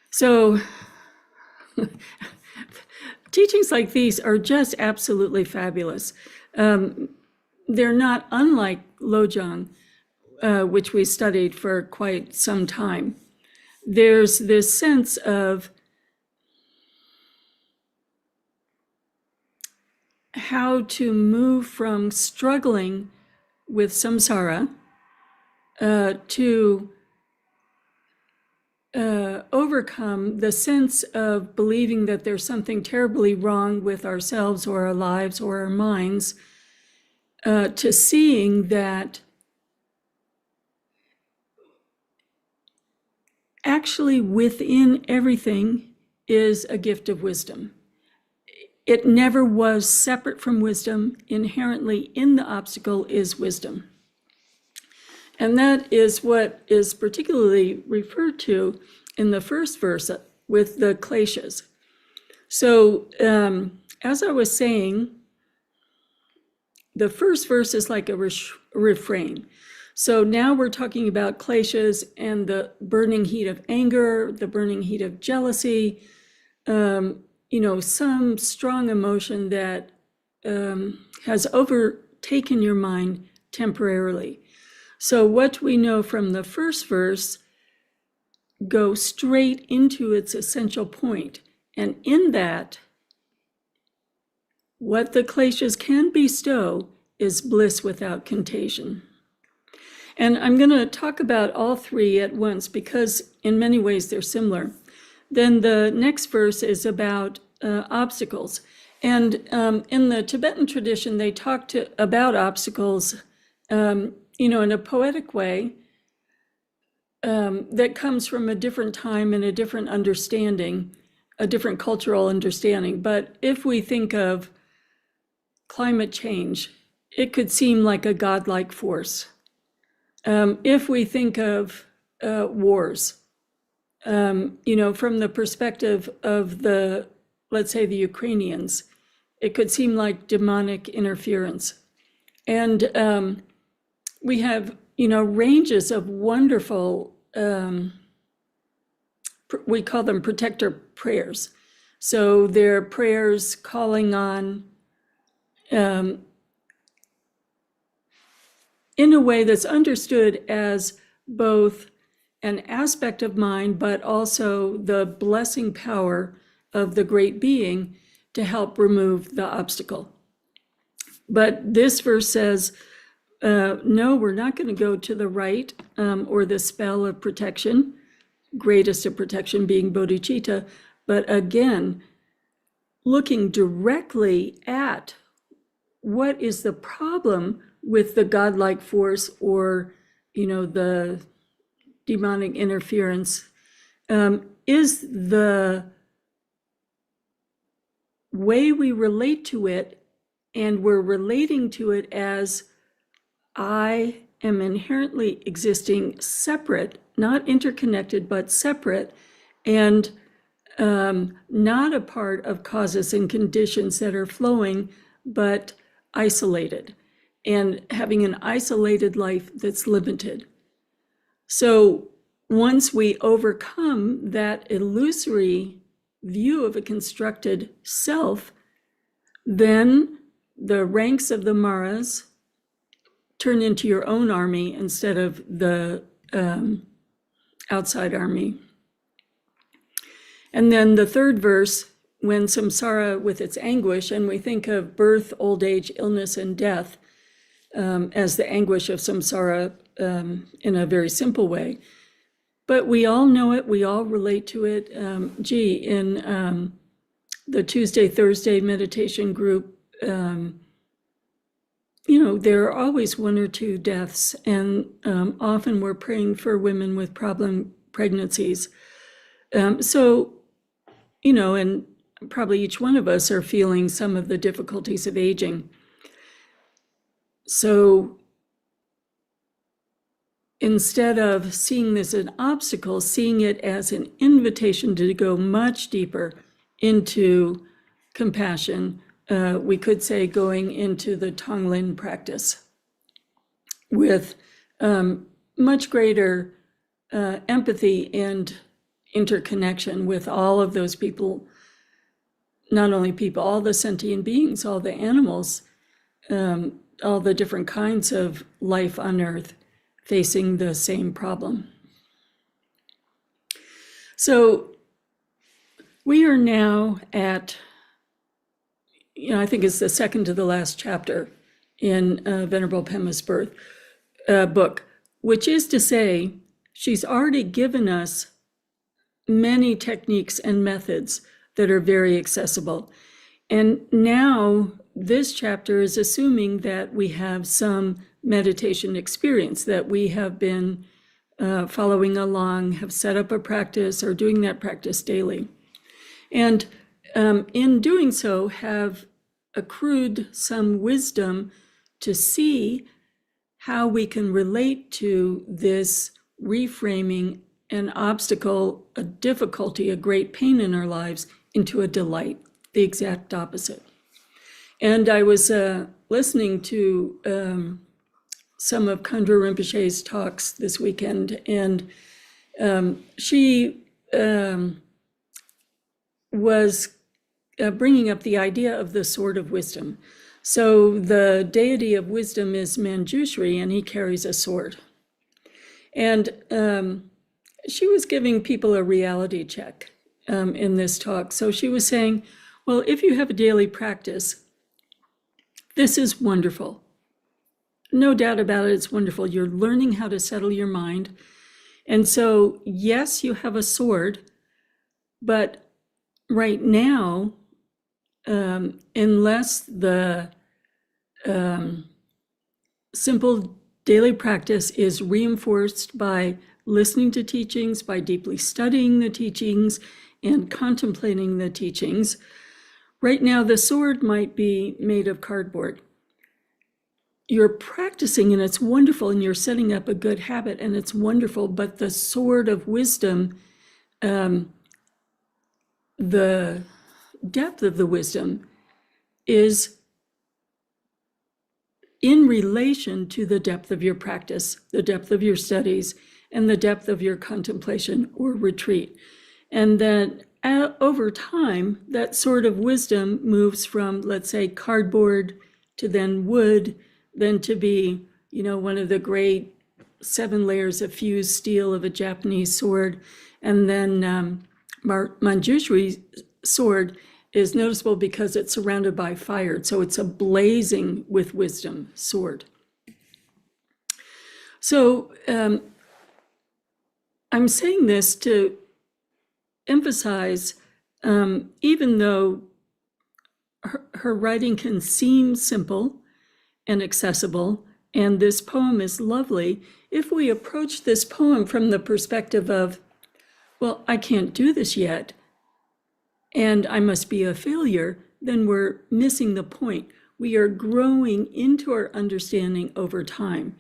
So teachings like these are just absolutely fabulous. They're not unlike Lojong, which we studied for quite some time. There's this sense of how to move from struggling with samsara to overcome the sense of believing that there's something terribly wrong with ourselves or our lives or our minds, to seeing that actually within everything is a gift of wisdom. It never was separate from wisdom. Inherently in the obstacle is wisdom. And that is what is particularly referred to in the first verse with the kleshas. So as I was saying, the first verse is like a refrain. So now we're talking about kleshas and the burning heat of anger, the burning heat of jealousy, some strong emotion that has overtaken your mind temporarily. So what we know from the first verse go straight into its essential point. And in that, what the kleshas can bestow is bliss without contagion. And I'm going to talk about all three at once because in many ways they're similar. Then the next verse is about obstacles. And in the Tibetan tradition, they talk about obstacles, in a poetic way that comes from a different time and a different understanding, a different cultural understanding. But if we think of climate change, it could seem like a godlike force. If we think of wars, from the perspective of let's say the Ukrainians, it could seem like demonic interference. And we have, ranges of wonderful, we call them protector prayers. So they're prayers calling on, in a way that's understood as both an aspect of mind, but also the blessing power of the great being to help remove the obstacle. But this verse says, no, we're not going to go to the right or the spell of protection, greatest of protection being bodhicitta, but again, looking directly at what is the problem with the godlike force or, the demonic interference, is the way we relate to it, and we're relating to it as I am inherently existing separate, not interconnected, but separate, and not a part of causes and conditions that are flowing, but isolated, and having an isolated life that's limited. So once we overcome that illusory view of a constructed self, then the ranks of the maras turn into your own army instead of the outside army. And then the third verse, when samsara with its anguish, and we think of birth, old age, illness, and death as the anguish of samsara in a very simple way. But we all know it, we all relate to it. In the Tuesday, Thursday meditation group, there are always one or two deaths, and often we're praying for women with problem pregnancies. And probably each one of us are feeling some of the difficulties of aging. So instead of seeing this as an obstacle, seeing it as an invitation to go much deeper into compassion, we could say going into the Tonglen practice with much greater empathy and interconnection with all of those people, not only people, all the sentient beings, all the animals, all the different kinds of life on Earth facing the same problem. So we are now at, I think it's the second to the last chapter in Venerable Pema's book, which is to say, she's already given us many techniques and methods that are very accessible. And now this chapter is assuming that we have some meditation experience, that we have been following along, have set up a practice, or doing that practice daily. And in doing so, have accrued some wisdom to see how we can relate to this reframing an obstacle, a difficulty, a great pain in our lives into a delight, the exact opposite. And I was listening to some of Thrangu Rinpoche's talks this weekend, and she was bringing up the idea of the sword of wisdom. So the deity of wisdom is Manjushri, and he carries a sword. And she was giving people a reality check in this talk. So she was saying, well, if you have a daily practice, this is wonderful. No doubt about it, it's wonderful. You're learning how to settle your mind. And so, yes, you have a sword, but right now, unless the simple daily practice is reinforced by listening to teachings, by deeply studying the teachings and contemplating the teachings, right now the sword might be made of cardboard. You're practicing and it's wonderful, and you're setting up a good habit and it's wonderful, but the sword of wisdom, the depth of the wisdom is in relation to the depth of your practice, the depth of your studies, and the depth of your contemplation or retreat. And then over time, that sort of wisdom moves from, let's say, cardboard to then wood, then to be, one of the great 7 layers of fused steel of a Japanese sword. And then Manjushri's sword is noticeable because it's surrounded by fire. So it's a blazing with wisdom sword. So I'm saying this to emphasize, even though her writing can seem simple and accessible, and this poem is lovely, if we approach this poem from the perspective of, well, I can't do this yet, and I must be a failure, then we're missing the point. We are growing into our understanding over time.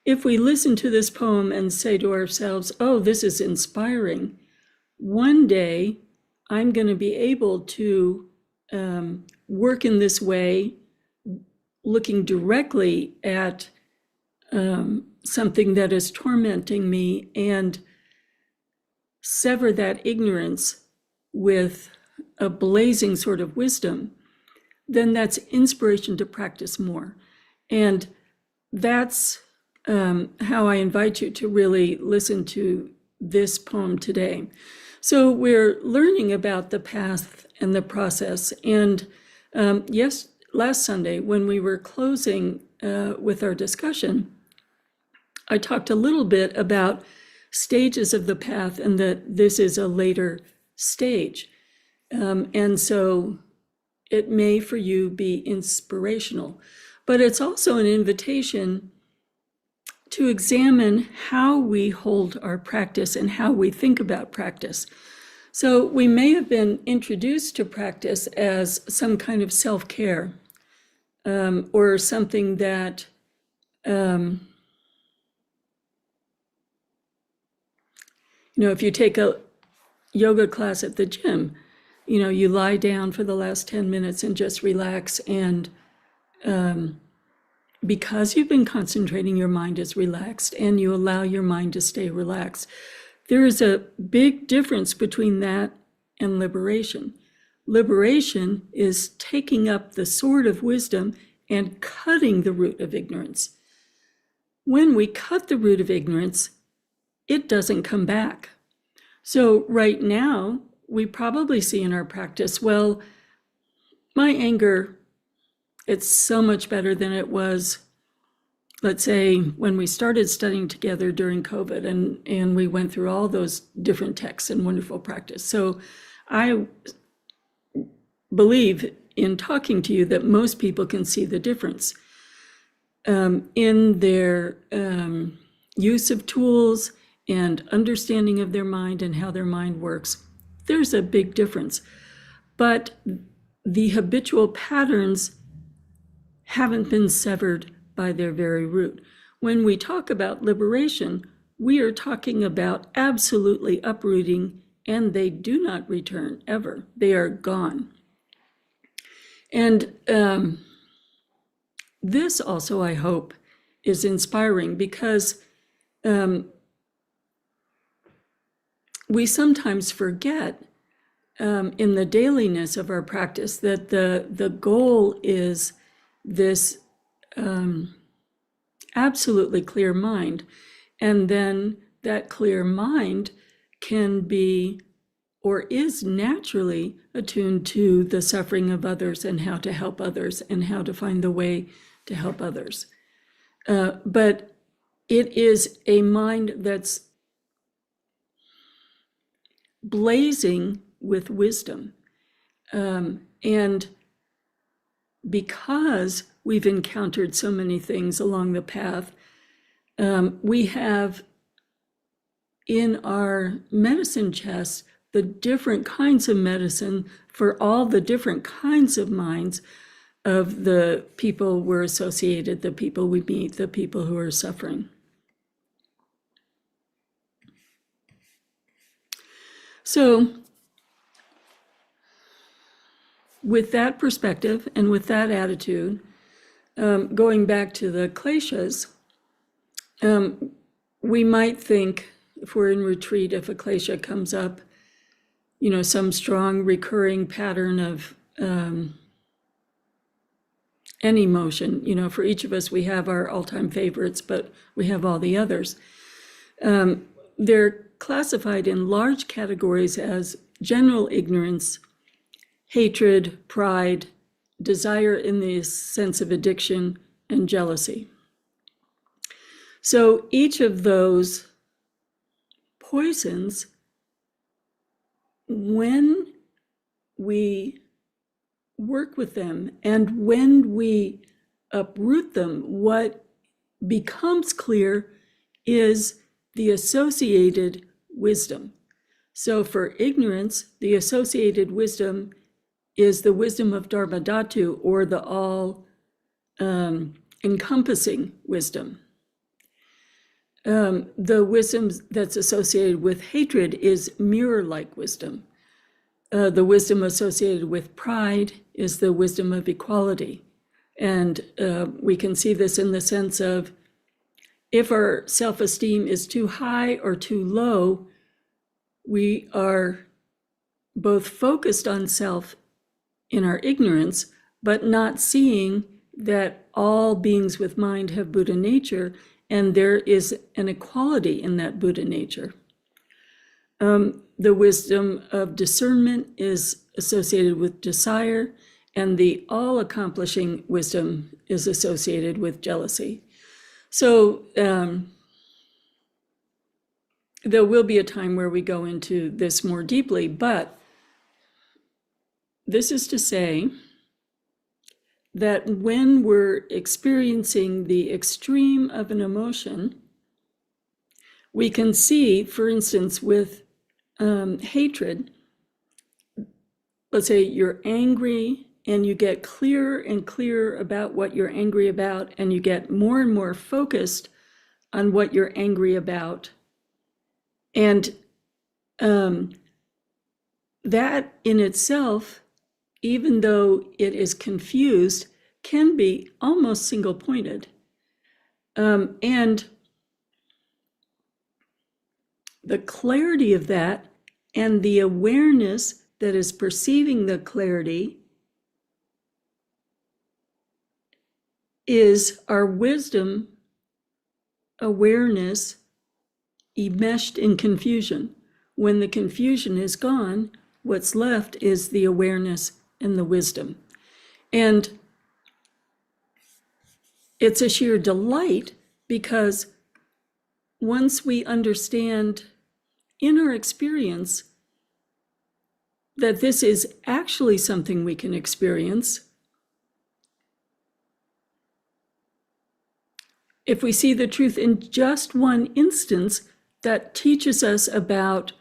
If we listen to this poem and say to ourselves, oh, this is inspiring, one day I'm going to be able to work in this way, looking directly at something that is tormenting me and sever that ignorance with a blazing sort of wisdom, then that's inspiration to practice more. And that's how I invite you to really listen to this poem today. So we're learning about the path and the process. And last Sunday, when we were closing with our discussion, I talked a little bit about stages of the path and that this is a later stage. And so it may for you be inspirational, but it's also an invitation to examine how we hold our practice and how we think about practice. So we may have been introduced to practice as some kind of self-care, or something that if you take a yoga class at the gym, you lie down for the last 10 minutes and just relax, and because you've been concentrating, your mind is relaxed, and you allow your mind to stay relaxed. There is a big difference between that and liberation. Liberation is taking up the sword of wisdom and cutting the root of ignorance. When we cut the root of ignorance, it doesn't come back. So right now, we probably see in our practice, well, my anger, it's so much better than it was, let's say, when we started studying together during COVID, and we went through all those different texts and wonderful practice. So I believe in talking to you that most people can see the difference in their use of tools and understanding of their mind and how their mind works. There's a big difference. But the habitual patterns haven't been severed by their very root. When we talk about liberation, we are talking about absolutely uprooting, and they do not return ever. They are gone. And this also, I hope, is inspiring, because we sometimes forget in the dailiness of our practice that the goal is this absolutely clear mind. And then that clear mind can be, or is naturally attuned to the suffering of others and how to help others and how to find the way to help others. But it is a mind that's blazing with wisdom. And because we've encountered so many things along the path, we have in our medicine chest the different kinds of medicine for all the different kinds of minds of the people we're associated, the people we meet, the people who are suffering. So with that perspective and with that attitude, going back to the kleshas, we might think, if we're in retreat, if a klesha comes up, some strong recurring pattern of any emotion, for each of us, we have our all-time favorites, but we have all the others. They're classified in large categories as general ignorance, hatred, pride, desire in the sense of addiction, and jealousy. So each of those poisons, when we work with them and when we uproot them, what becomes clear is the associated wisdom. So for ignorance, the associated wisdom is the wisdom of Dharma Dhatu, or the all-encompassing wisdom. The wisdom that's associated with hatred is mirror-like wisdom. The wisdom associated with pride is the wisdom of equality. And we can see this in the sense of, if our self-esteem is too high or too low, we are both focused on self in our ignorance, but not seeing that all beings with mind have Buddha nature, and there is an equality in that Buddha nature. The wisdom of discernment is associated with desire, and the all-accomplishing wisdom is associated with jealousy. So there will be a time where we go into this more deeply, but this is to say that when we're experiencing the extreme of an emotion, we can see, for instance, with hatred, let's say you're angry and you get clearer and clearer about what you're angry about, and you get more and more focused on what you're angry about. And that in itself, even though it is confused, can be almost single-pointed. And the clarity of that and the awareness that is perceiving the clarity is our wisdom awareness enmeshed in confusion. When the confusion is gone, what's left is the awareness and the wisdom. And it's a sheer delight, because once we understand in our experience that this is actually something we can experience, if we see the truth in just one instance, that teaches us about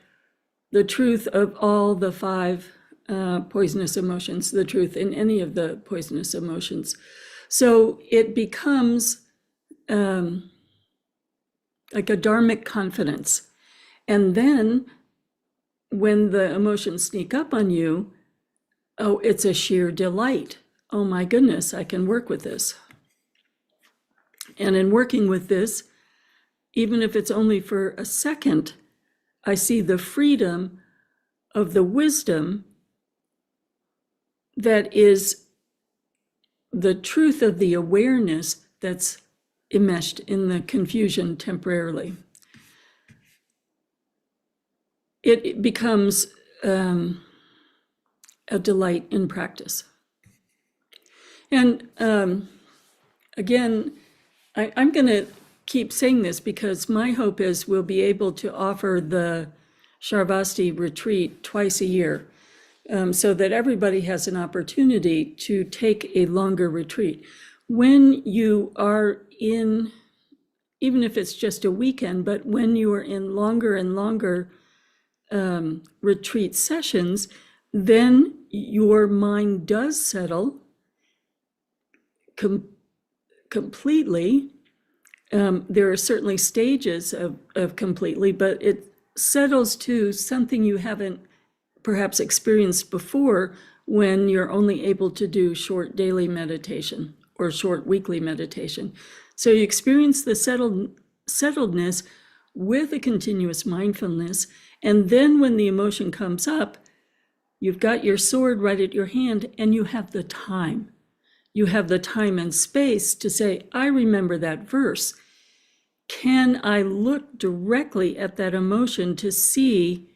the truth of all the five poisonous emotions, the truth in any of the poisonous emotions. So it becomes like a dharmic confidence. And then when the emotions sneak up on you, oh, it's a sheer delight. Oh my goodness, I can work with this. And in working with this, even if it's only for a second, I see the freedom of the wisdom that is the truth of the awareness that's enmeshed in the confusion temporarily. It becomes a delight in practice. And again, I'm going to keep saying this because my hope is we'll be able to offer the Sharvasti retreat twice a year, so that everybody has an opportunity to take a longer retreat. When you are in, even if it's just a weekend, but when you are in longer and longer retreat sessions, then your mind does settle completely. There are certainly stages of completely, but it settles to something you haven't perhaps experienced before when you're only able to do short daily meditation or short weekly meditation. So you experience the settledness with a continuous mindfulness. And then when the emotion comes up, you've got your sword right at your hand and you have the time. You have the time and space to say, I remember that verse. Can I look directly at that emotion to see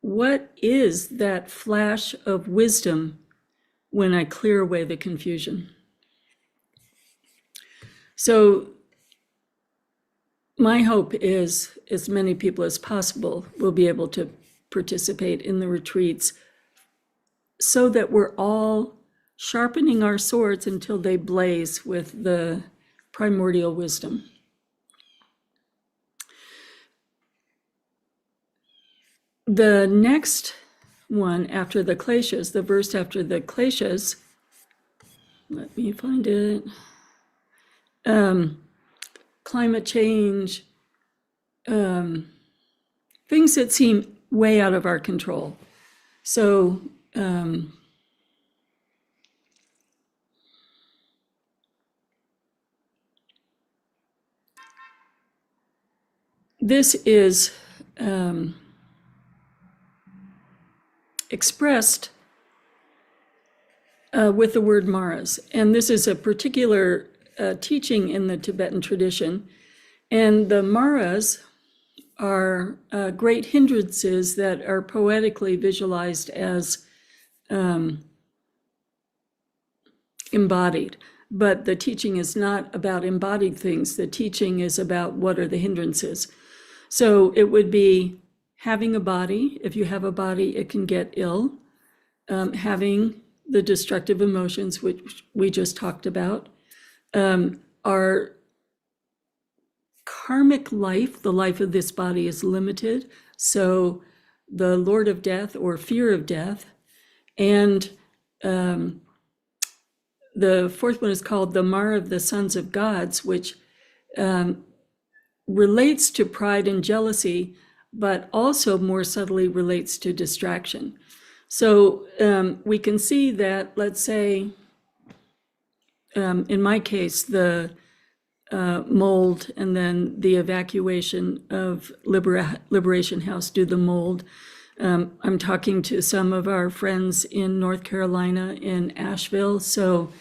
what is that flash of wisdom when I clear away the confusion? So my hope is as many people as possible will be able to participate in the retreats so that we're all sharpening our swords until they blaze with the primordial wisdom. The next one after the kleshas, the verse after the kleshas, let me find it. Climate change, things that seem way out of our control. So this is expressed with the word maras. And this is a particular teaching in the Tibetan tradition. And the maras are great hindrances that are poetically visualized as embodied. But the teaching is not about embodied things. The teaching is about what are the hindrances. So it would be having a body. If you have a body, it can get ill. Having the destructive emotions, which we just talked about. Our karmic life, the life of this body, is limited. So the Lord of Death or fear of death. And the fourth one is called the Mara of the Sons of Gods, which relates to pride and jealousy, but also more subtly relates to distraction. So we can see that, let's say, in my case, the mold, and then the evacuation of Liberation House do the mold. I'm talking to some of our friends in North Carolina, in Asheville. So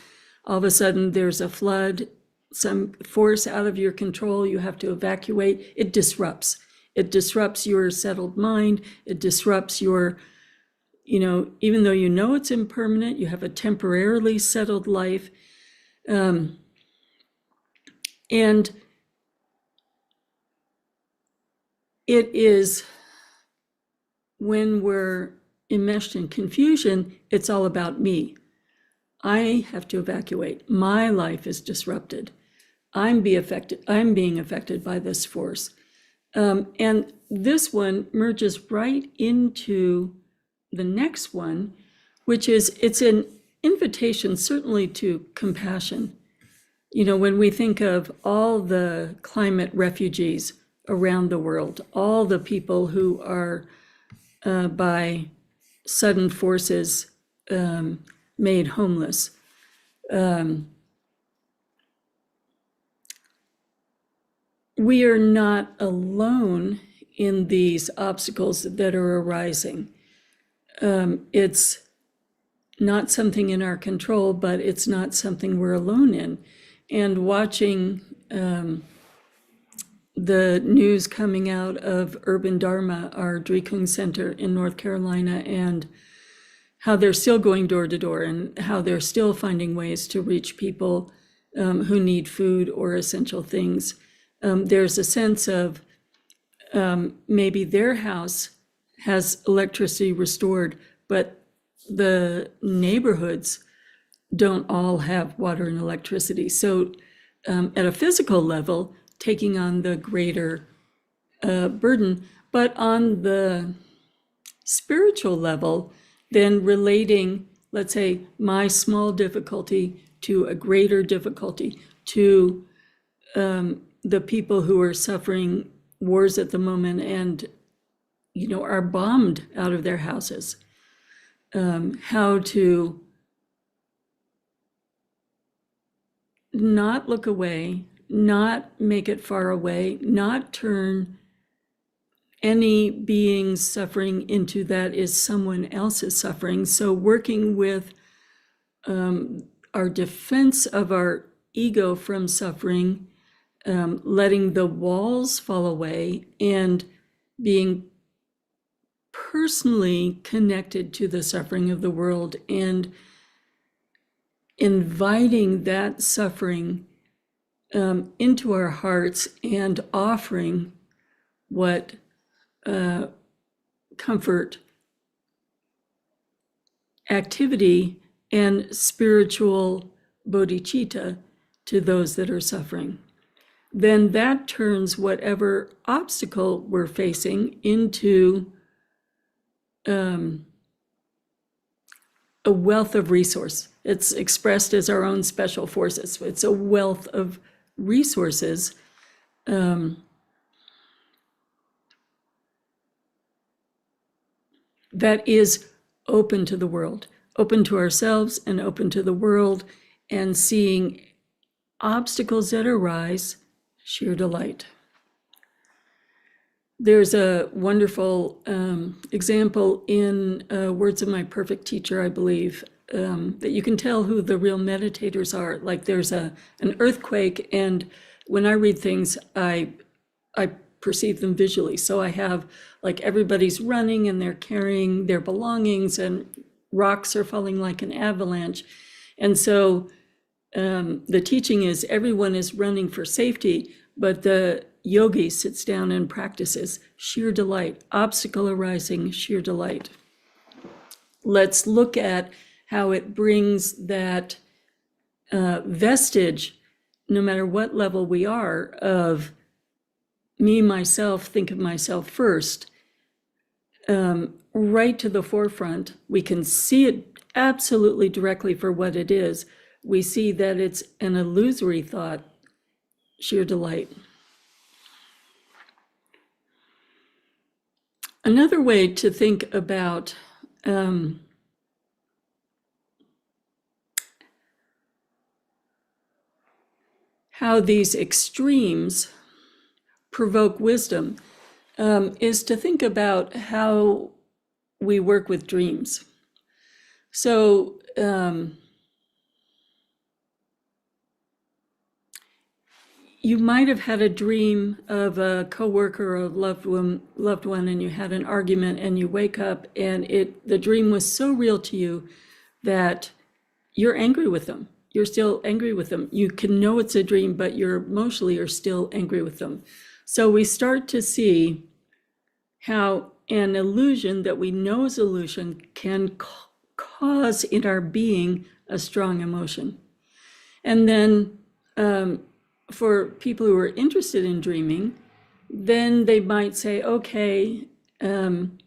all of a sudden there's a flood, some force out of your control, you have to evacuate. It disrupts. It disrupts your settled mind. It disrupts your, even though you know it's impermanent, you have a temporarily settled life. And it is when we're enmeshed in confusion, it's all about me. I have to evacuate. My life is disrupted. I'm being affected by this force. And this one merges right into the next one, which is, it's an invitation certainly to compassion. When we think of all the climate refugees around the world, all the people who are by sudden forces made homeless, we are not alone in these obstacles that are arising. It's not something in our control, but it's not something we're alone in. And watching the news coming out of Urban Dharma, our Drikung Center in North Carolina, and how they're still going door to door and how they're still finding ways to reach people who need food or essential things. There's a sense of maybe their house has electricity restored, but the neighborhoods don't all have water and electricity. So at a physical level, taking on the greater burden, but on the spiritual level, then relating, let's say, my small difficulty to a greater difficulty, to the people who are suffering wars at the moment and, are bombed out of their houses. How to not look away, not make it far away, not turn any being's suffering into that is someone else's suffering. So working with our defense of our ego from suffering, letting the walls fall away, and being personally connected to the suffering of the world, and inviting that suffering into our hearts, and offering what comfort, activity, and spiritual bodhicitta to those that are suffering. Then that turns whatever obstacle we're facing into a wealth of resource. It's expressed as our own special forces. It's a wealth of resources that is open to the world, open to ourselves and open to the world, and seeing obstacles that arise, sheer delight. There's a wonderful example in Words of My Perfect Teacher, I believe, that you can tell who the real meditators are. Like there's an earthquake, and when I read things, I perceive them visually. So I have like everybody's running and they're carrying their belongings, and rocks are falling like an avalanche. And so the teaching is everyone is running for safety, but the yogi sits down and practices sheer delight, obstacle arising, sheer delight. Let's look at how it brings that vestige, no matter what level we are, of me, myself, think of myself first, right to the forefront. We can see it absolutely directly for what it is. We see that it's an illusory thought, sheer delight. Another way to think about how these extremes provoke wisdom is to think about how we work with dreams. So you might have had a dream of a coworker or a loved one, and you had an argument, and you wake up, and the dream was so real to you that you're angry with them. You're still angry with them. You can know it's a dream, but you're emotionally are still angry with them. So we start to see how an illusion that we know is illusion can cause in our being a strong emotion. And then for people who are interested in dreaming, then they might say, okay, I'm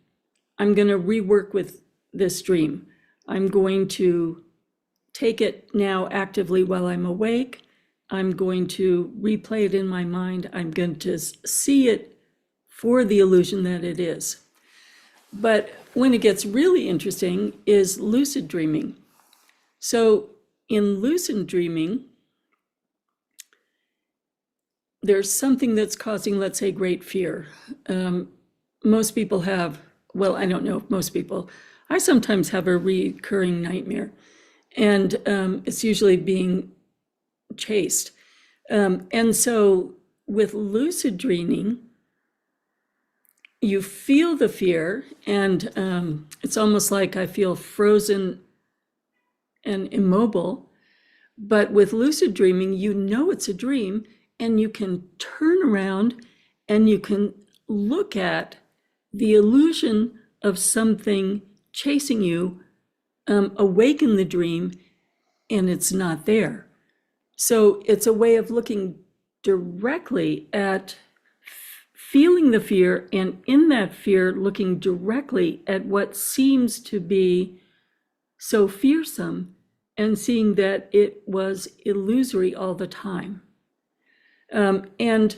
going to rework with this dream. I'm going to take it now actively while I'm awake. I'm going to replay it in my mind. I'm going to see it for the illusion that it is. But when it gets really interesting is lucid dreaming. So in lucid dreaming, there's something that's causing, let's say, great fear. Most people have, well, I don't know if most people, I sometimes have a recurring nightmare, and it's usually being chased. And so with lucid dreaming, you feel the fear, and it's almost like I feel frozen and immobile. But with lucid dreaming, you know it's a dream, and you can turn around and you can look at the illusion of something chasing you, awaken the dream, and it's not there. So it's a way of looking directly at feeling the fear, and in that fear, looking directly at what seems to be so fearsome and seeing that it was illusory all the time. And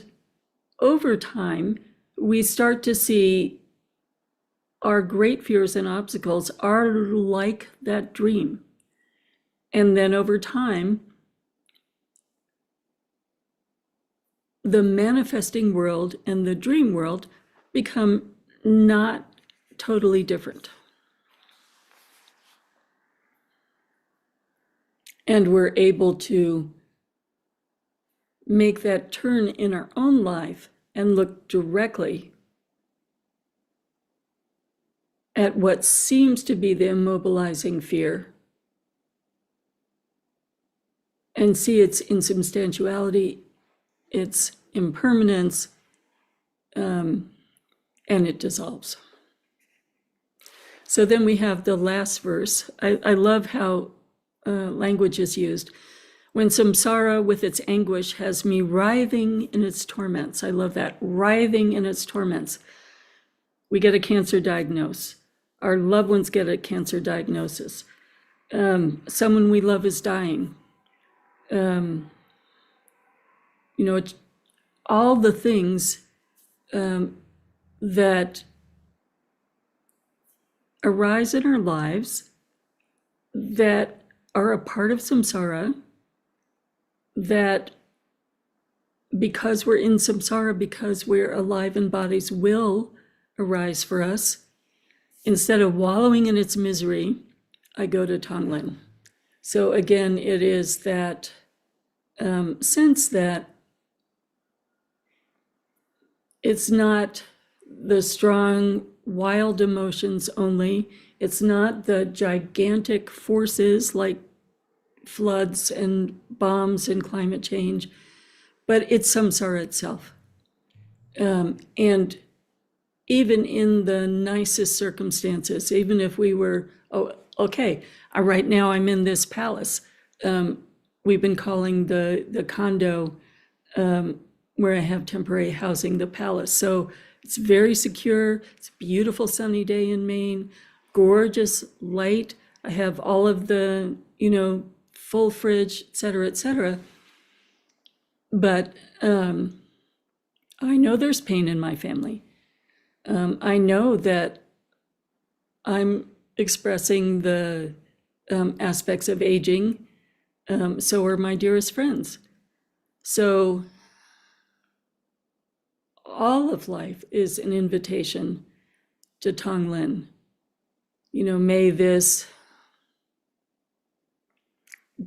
over time, we start to see our great fears and obstacles are like that dream. And then over time, the manifesting world and the dream world become not totally different. And we're able to make that turn in our own life and look directly at what seems to be the immobilizing fear and see its insubstantiality, its impermanence, and it dissolves. So then we have the last verse. I love how language is used. When samsara with its anguish has me writhing in its torments. I love that, writhing in its torments. We get a cancer diagnosis. Our loved ones get a cancer diagnosis. Someone we love is dying. It's all the things that arise in our lives that are a part of samsara, that because we're in samsara, because we're alive in bodies, will arise for us. Instead of wallowing in its misery, I go to Tonglen. So again, it is that sense that it's not the strong, wild emotions only. It's not the gigantic forces like floods and bombs and climate change, but it's samsara itself. And even in the nicest circumstances, even if we were, right now I'm in this palace. We've been calling the condo where I have temporary housing the palace. So it's very secure. It's a beautiful sunny day in Maine, gorgeous light. I have all of the, full fridge, et cetera, et cetera. But I know there's pain in my family. I know that I'm expressing the aspects of aging. So are my dearest friends. So all of life is an invitation to Tonglen. May this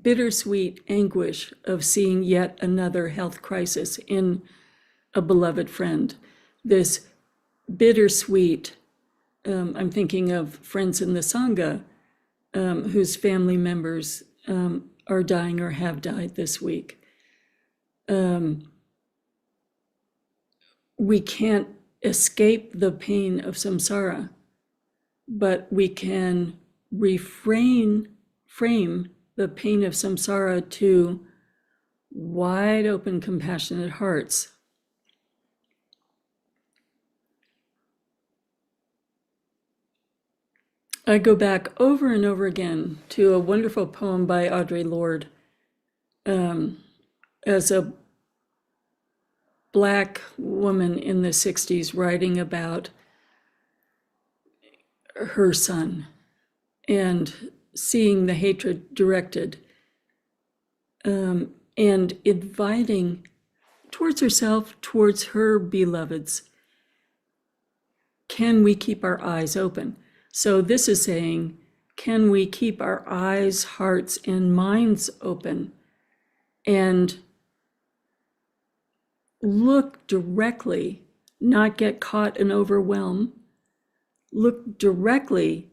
bittersweet anguish of seeing yet another health crisis in a beloved friend, this bittersweet, I'm thinking of friends in the Sangha whose family members are dying or have died this week. We can't escape the pain of samsara, but we can frame the pain of samsara to wide open, compassionate hearts. I go back over and over again to a wonderful poem by Audre Lorde, as a Black woman in the 60s writing about her son and seeing the hatred directed, and inviting towards herself, towards her beloveds. Can we keep our eyes open? So this is saying, can we keep our eyes, hearts, and minds open and look directly, not get caught in overwhelm, look directly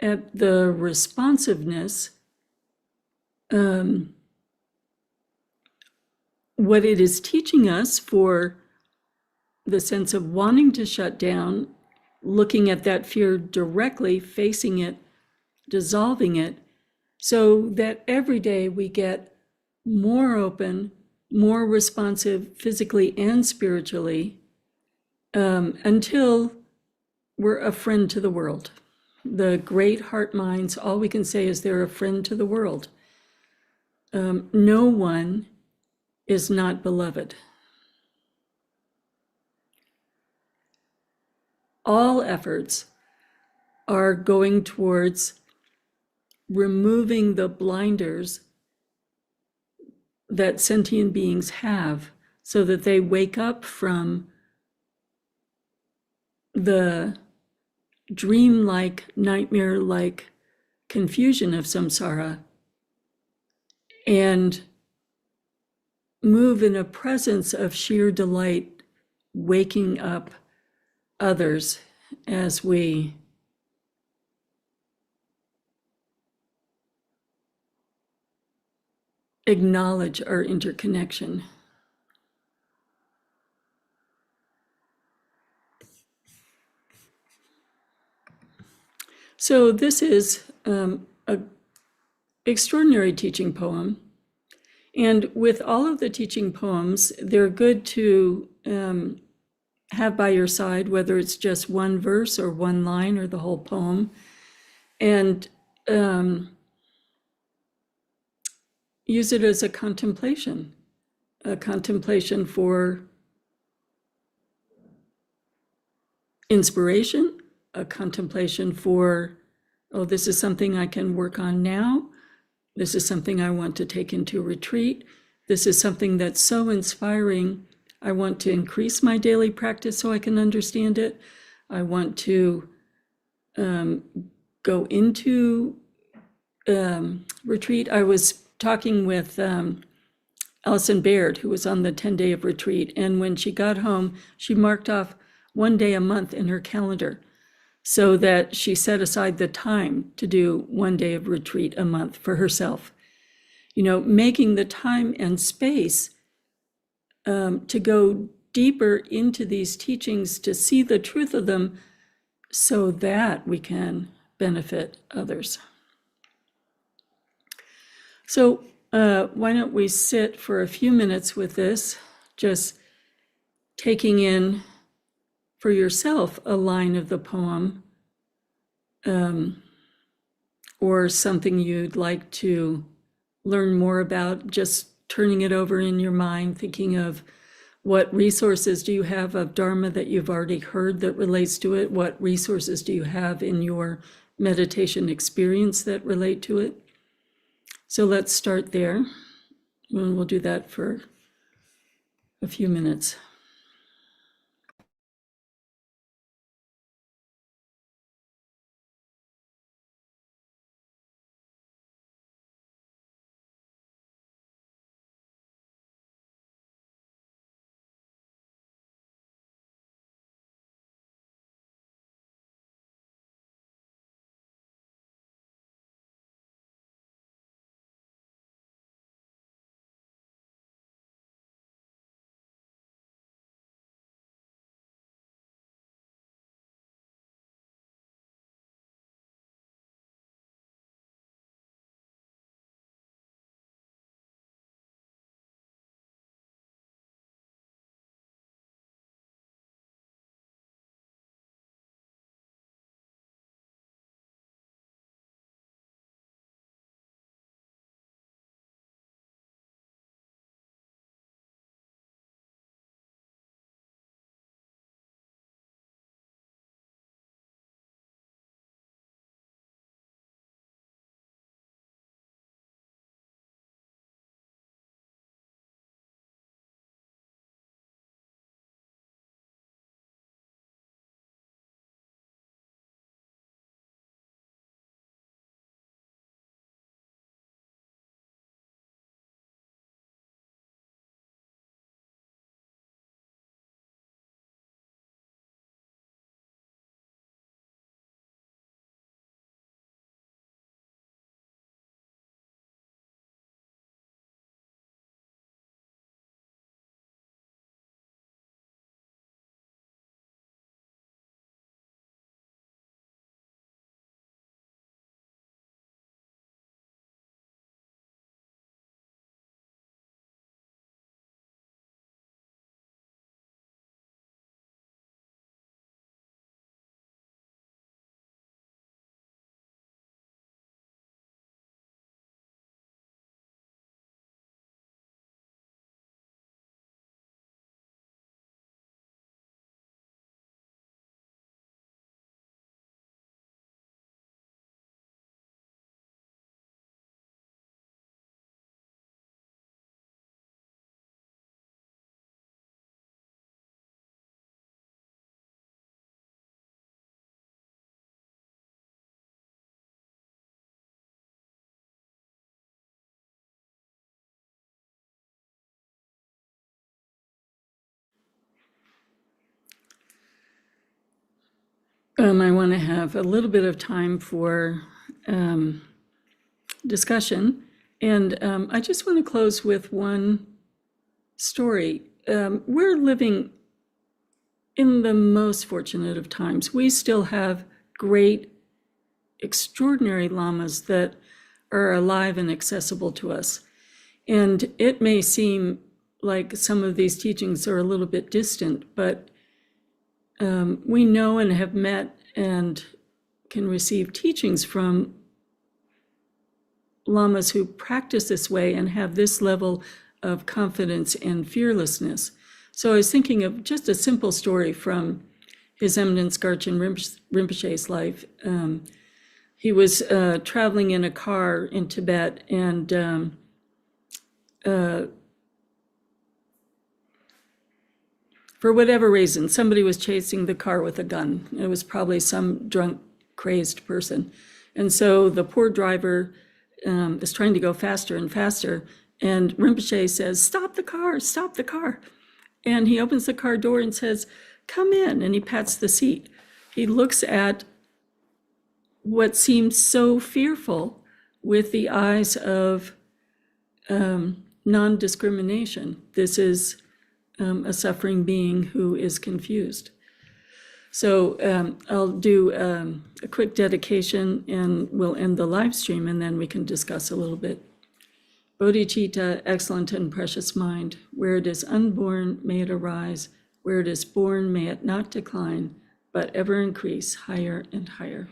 at the responsiveness, what it is teaching us for the sense of wanting to shut down, looking at that fear directly, facing it, dissolving it, so that every day we get more open, more responsive physically and spiritually, until we're a friend to the world. The great heart minds, all we can say is they're a friend to the world. No one is not beloved. All efforts are going towards removing the blinders that sentient beings have so that they wake up from the dreamlike, nightmare-like confusion of samsara and move in a presence of sheer delight, waking up others as we acknowledge our interconnection. So this is an extraordinary teaching poem. And with all of the teaching poems, they're good to have by your side, whether it's just one verse or one line or the whole poem. And use it as a contemplation for inspiration, a contemplation for, oh, this is something I can work on now. This is something I want to take into retreat. This is something that's so inspiring. I want to increase my daily practice so I can understand it. I want to go into retreat. I was talking with Alison Baird, who was on the 10-day of retreat. And when she got home, she marked off one day a month in her calendar so that she set aside the time to do 1 day of retreat a month for herself. Making the time and space to go deeper into these teachings, to see the truth of them so that we can benefit others. So why don't we sit for a few minutes with this, just taking in for yourself a line of the poem, or something you'd like to learn more about, just turning it over in your mind, thinking of what resources do you have of Dharma that you've already heard that relates to it? What resources do you have in your meditation experience that relate to it? So let's start there. And we'll do that for a few minutes. I want to have a little bit of time for discussion. And I just want to close with one story. We're living in the most fortunate of times. We still have great, extraordinary lamas that are alive and accessible to us. And it may seem like some of these teachings are a little bit distant, but we know and have met and can receive teachings from lamas who practice this way and have this level of confidence and fearlessness. So I was thinking of just a simple story from His Eminence Garchen Rinpoche's life. He was traveling in a car in Tibet, and for whatever reason, somebody was chasing the car with a gun. It was probably some drunk, crazed person. And so the poor driver is trying to go faster and faster. And Rinpoche says, "Stop the car, stop the car." And he opens the car door and says, "Come in." And he pats the seat. He looks at what seems so fearful with the eyes of non-discrimination. This is a suffering being who is confused. So I'll do a quick dedication and we'll end the live stream, and then we can discuss a little bit. Bodhicitta, excellent and precious mind, where it is unborn, may it arise. Where it is born, may it not decline, but ever increase higher and higher.